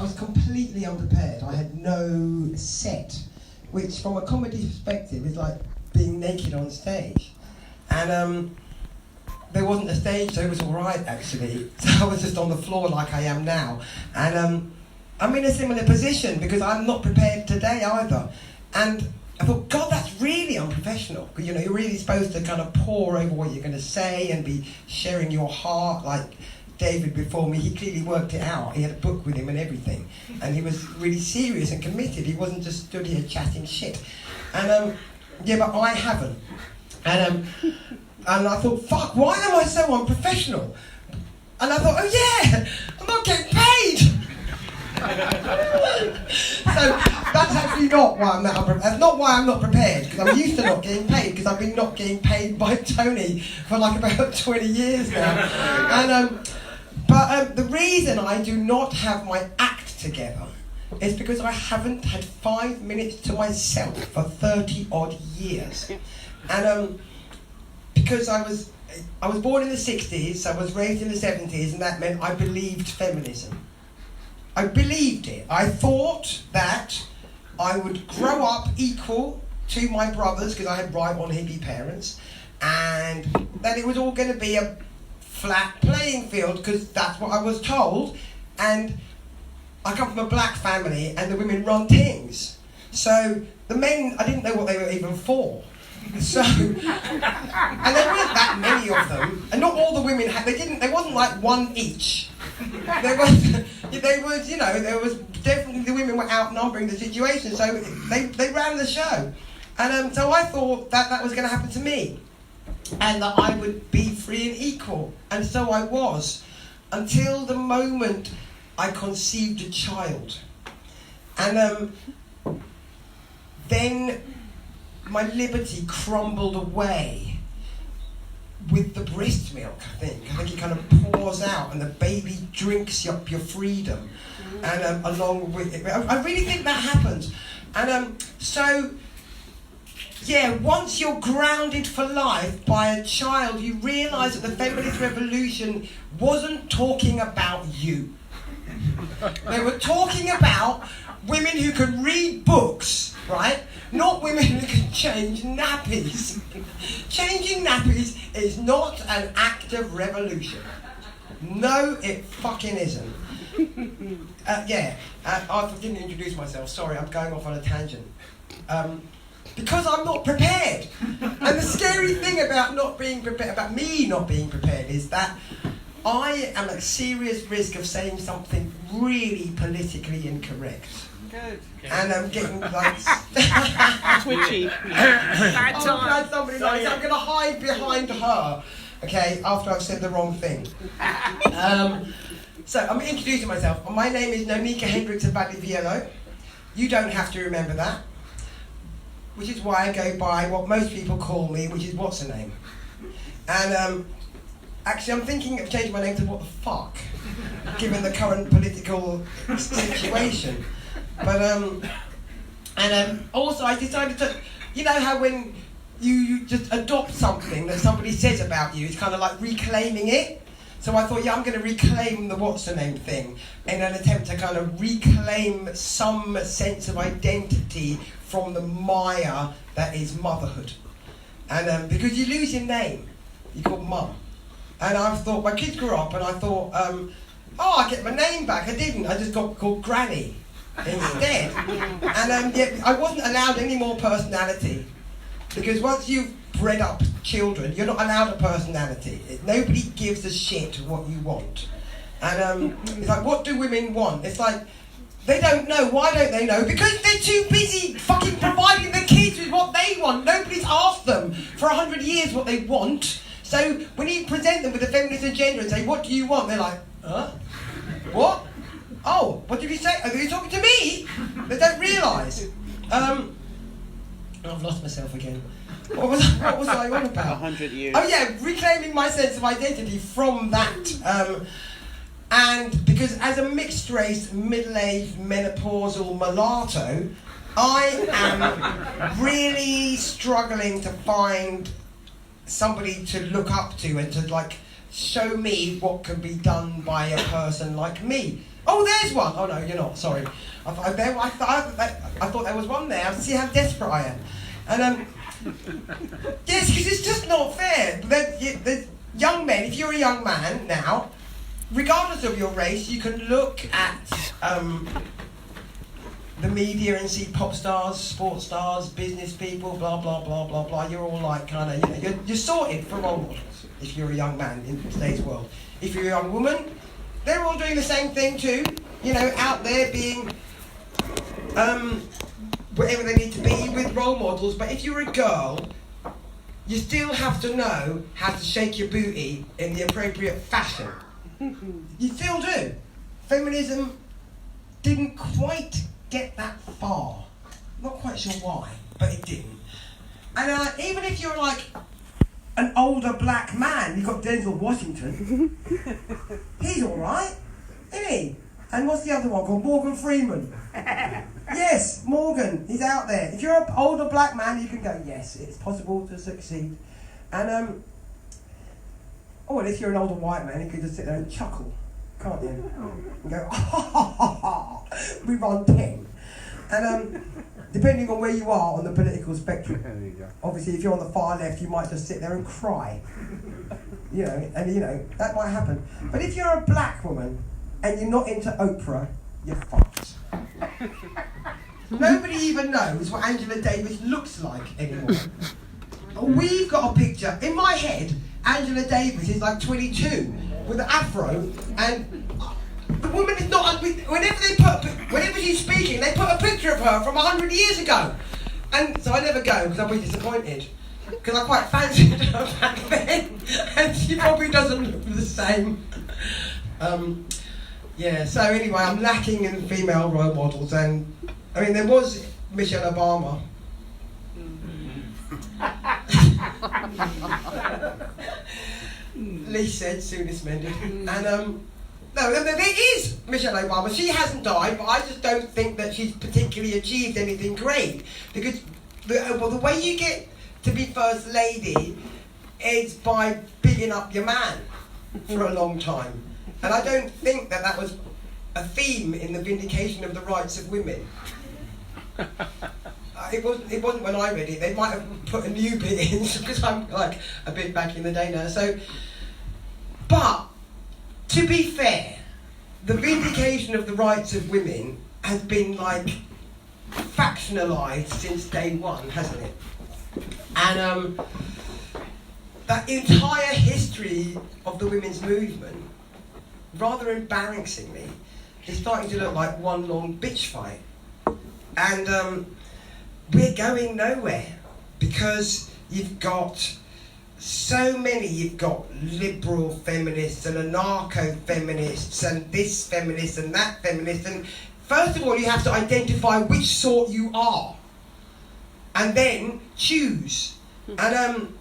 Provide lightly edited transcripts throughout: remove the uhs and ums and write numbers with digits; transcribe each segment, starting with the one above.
was completely unprepared. I had no set, which from a comedy perspective is like being naked on stage. And there wasn't a stage, so it was all right, actually. So I was just on the floor like I am now. And I'm in a similar position because I'm not prepared today either. And I thought, God, that's really unprofessional. You know, you're really supposed to kind of pore over what you're going to say and be sharing your heart. Like David before me, he clearly worked it out. He had a book with him and everything. And he was really serious and committed. He wasn't just stood here chatting shit. And yeah, but I haven't. And I thought, fuck, why am I so unprofessional? And I thought, oh yeah, I'm not getting paid. So that's actually not why I'm not unprepared. That's not why I'm not prepared, because I'm used to not getting paid, because I've been not getting paid by Tony for like about 20 years now. And the reason I do not have my act together is because I haven't had 5 minutes to myself for 30 odd years. And because I was born in the 60s, I was raised in the 70s, and that meant I believed feminism. I believed it. I thought that I would grow up equal to my brothers, because I had right-on hippie parents, and that it was all going to be a flat playing field, because that's what I was told. And I come from a black family, and the women run things. So the men, I didn't know what they were even for. So, and there weren't that many of them, and not all the women had. There wasn't like one each. There was, you know, there was definitely the women were outnumbering the situation. So they ran the show, and so I thought that was going to happen to me, and that I would be free and equal, and so I was, until the moment I conceived a child, and then my liberty crumbled away with the breast milk, I think it kind of pours out and the baby drinks up your freedom, and along with it. I really think that happens. And so, yeah, once you're grounded for life by a child, you realise that the feminist revolution wasn't talking about you. They were talking about women who can read books, right? Not women who can change nappies. Changing nappies is not an act of revolution. No, it fucking isn't. I didn't introduce myself. Sorry, I'm going off on a tangent. Because I'm not prepared. And the scary thing about me not being prepared, is that I am at serious risk of saying something really politically incorrect. Good. And I'm getting like twitchy. I'm glad somebody likes it. I'm going to hide behind her, okay, after I've said the wrong thing. So I'm introducing myself. My name is Nonika Hendricks of Valley. You don't have to remember that, which is why I go by what most people call me, which is what's her name. And actually, I'm thinking of changing my name to what the fuck, given the current political situation. But also I decided to, you know how when you just adopt something that somebody says about you, it's kind of like reclaiming it. So I thought, yeah, I'm going to reclaim the what's her name thing in an attempt to kind of reclaim some sense of identity from the mire that is motherhood. And because you lose your name, you're called mum. And I thought, my kids grew up, and I thought, I get my name back. I didn't. I just got called Granny instead. And yet I wasn't allowed any more personality, because once you've bred up children, you're not allowed a personality. Nobody gives a shit what you want. And it's like, what do women want? It's like, they don't know. Why don't they know? Because they're too busy fucking providing the kids with what they want. Nobody's asked them for 100 years what they want. So when you present them with a feminist agenda and say, what do you want? They're like, huh? What? Oh, what did you say? Are you talking to me? They don't realise. I've lost myself again. What was I on about? 100 years. Oh yeah, reclaiming my sense of identity from that. And because as a mixed race, middle-aged, menopausal mulatto, I am really struggling to find somebody to look up to and to like show me what can be done by a person like me. Oh, there's one. Oh no, you're not. Sorry. I thought there was one there. See how desperate I am. And yes, because it's just not fair. The young men, if you're a young man now, regardless of your race, you can look at the media and see pop stars, sports stars, business people, blah blah blah blah blah. You're all like kind of, you're sorted for role models if you're a young man in today's world. If you're a young woman, they're all doing the same thing too. Out there being whatever they need to be with role models. But if you're a girl, you still have to know how to shake your booty in the appropriate fashion. You still do. Feminism didn't quite get that far. Not quite sure why, but it didn't. And even if you're like an older black man, you've got Denzel Washington. He's all right, isn't he? And what's the other one called? Morgan Freeman. Yes, Morgan, he's out there. If you're an older black man, you can go, yes, it's possible to succeed. And, well, if you're an older white man, you can just sit there and chuckle, can't you? And go, we run 10. And depending on where you are on the political spectrum, obviously if you're on the far left, you might just sit there and cry. That might happen. But if you're a black woman and you're not into Oprah, you're fucked. Nobody even knows what Angela Davis looks like anymore. We've got a picture. In my head, Angela Davis is like 22 with an afro, and the woman is not. Whenever she's speaking, they put a picture of her from 100 years ago. And so I never go because I'll be disappointed. Because I quite fancied her back then, and she probably doesn't look the same. So anyway, I'm lacking in female role models, and I mean there was Michelle Obama. Lee said, soonest mended. And no, there is Michelle Obama. She hasn't died, but I just don't think that she's particularly achieved anything great, because the way you get to be first lady is by bigging up your man for a long time. And I don't think that was a theme in the vindication of the rights of women. It wasn't when I read it. They might have put a new bit in because I'm like a bit back in the day now. So, but to be fair, the vindication of the rights of women has been like factionalised since day one, hasn't it? And that entire history of the women's movement, rather embarrassingly, is starting to look like one long bitch fight. And we're going nowhere because you've got so many. You've got liberal feminists and anarcho-feminists and this feminist and that feminist. And first of all, you have to identify which sort you are and then choose. And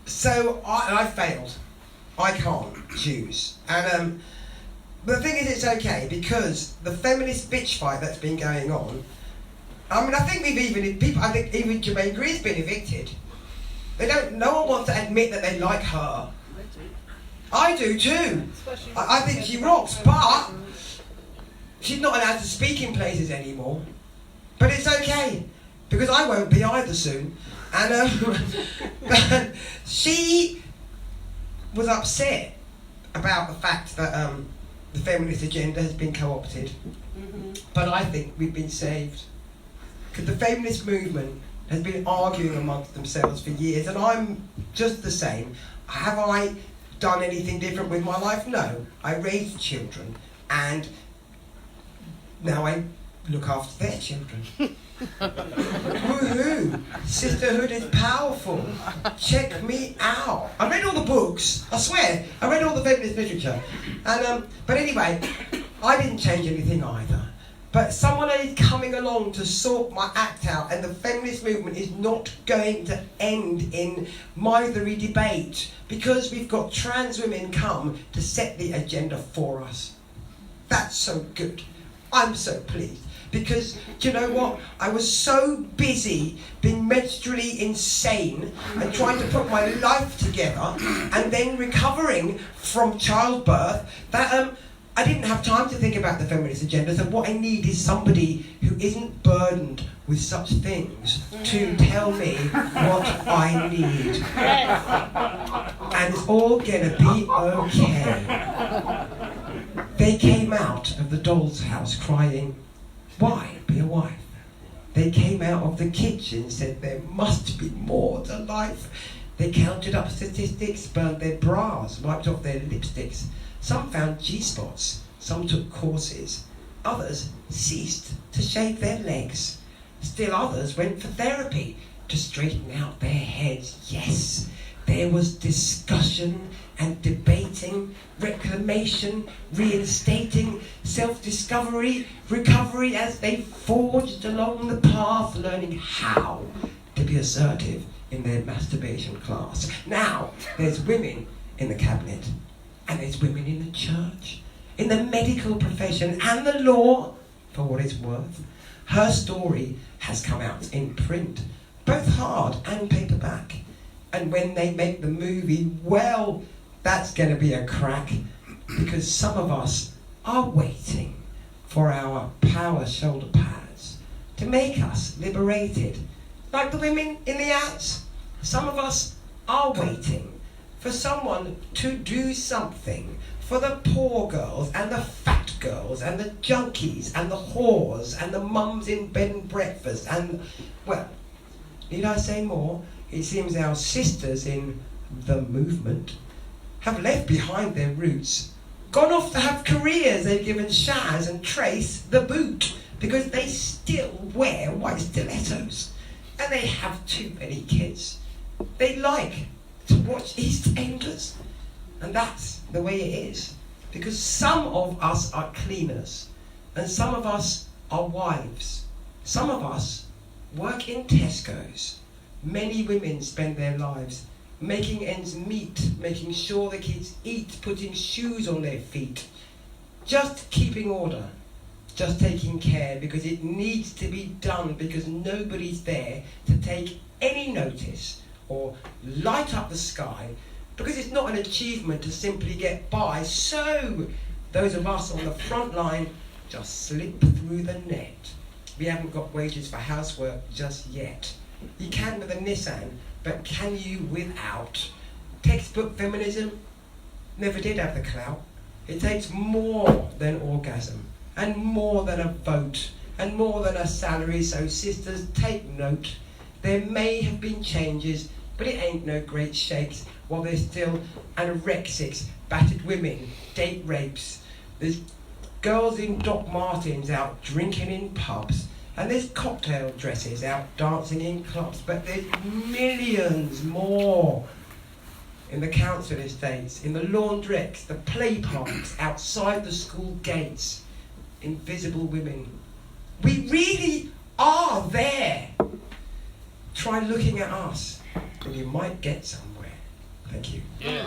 so I failed. I can't choose. And but the thing is, it's okay, because the feminist bitch fight that's been going on, I mean, I think I think even Jermaine Green's been evicted. No one wants to admit that they like her. I do too. I think she rocks, but she's not allowed to speak in places anymore. But it's okay, because I won't be either soon. And she was upset about the fact that the feminist agenda has been co-opted. But I think we've been saved. Because the feminist movement has been arguing amongst themselves for years, and I'm just the same. Have I done anything different with my life? No. I raised children, and now I look after their children. Woohoo! Sisterhood is powerful. Check me out. I read all the books. I swear, I read all the feminist literature. And but anyway, I didn't change anything either. But someone is coming along to sort my act out, and the feminist movement is not going to end in mithery debate, because we've got trans women come to set the agenda for us. That's so good. I'm so pleased. Because, do you know what? I was so busy being menstrually insane and trying to put my life together and then recovering from childbirth that I didn't have time to think about the feminist agenda, so what I need is somebody who isn't burdened with such things to tell me what I need. And it's all gonna be okay. They came out of the doll's house crying, "Why be a wife?" They came out of the kitchen, said there must be more to life. They counted up statistics, burned their bras, wiped off their lipsticks. Some found G-spots, some took courses. Others ceased to shave their legs. Still others went for therapy to straighten out their heads. Yes, there was discussion and debating, reclamation, reinstating, self-discovery, recovery as they forged along the path, learning how to be assertive in their masturbation class. Now, there's women in the cabinet, and there's women in the church, in the medical profession, and the law, for what it's worth. Her story has come out in print, both hard and paperback. And when they make the movie, well, that's going to be a crack, because some of us are waiting for our power shoulder pads to make us liberated. Like the women in the ads, some of us are waiting for someone to do something for the poor girls and the fat girls and the junkies and the whores and the mums in bed and breakfast and, well, need I say more? It seems our sisters in the movement have left behind their roots, gone off to have careers they've given Shaz and Trace the boot, because they still wear white stilettos and they have too many kids. They like to watch EastEnders, and that's the way it is, because some of us are cleaners and some of us are wives. Some of us work in Tesco's. Many women spend their lives making ends meet, making sure the kids eat, putting shoes on their feet, just keeping order, just taking care, because it needs to be done, because nobody's there to take any notice or light up the sky, because it's not an achievement to simply get by. So those of us on the front line just slip through the net. We haven't got wages for housework just yet. You can with a Nissan, but can you without? Textbook feminism never did have the clout. It takes more than orgasm, and more than a vote, and more than a salary, so sisters, take note. There may have been changes, but it ain't no great shakes, while there's still anorexics, battered women, date rapes. There's girls in Doc Martens out drinking in pubs, and there's cocktail dresses out dancing in clubs, but there's millions more in the council estates, in the laundrettes, the play parks, outside the school gates. Invisible women. We really are there. Try looking at us, and you might get somewhere. Thank you. Yeah.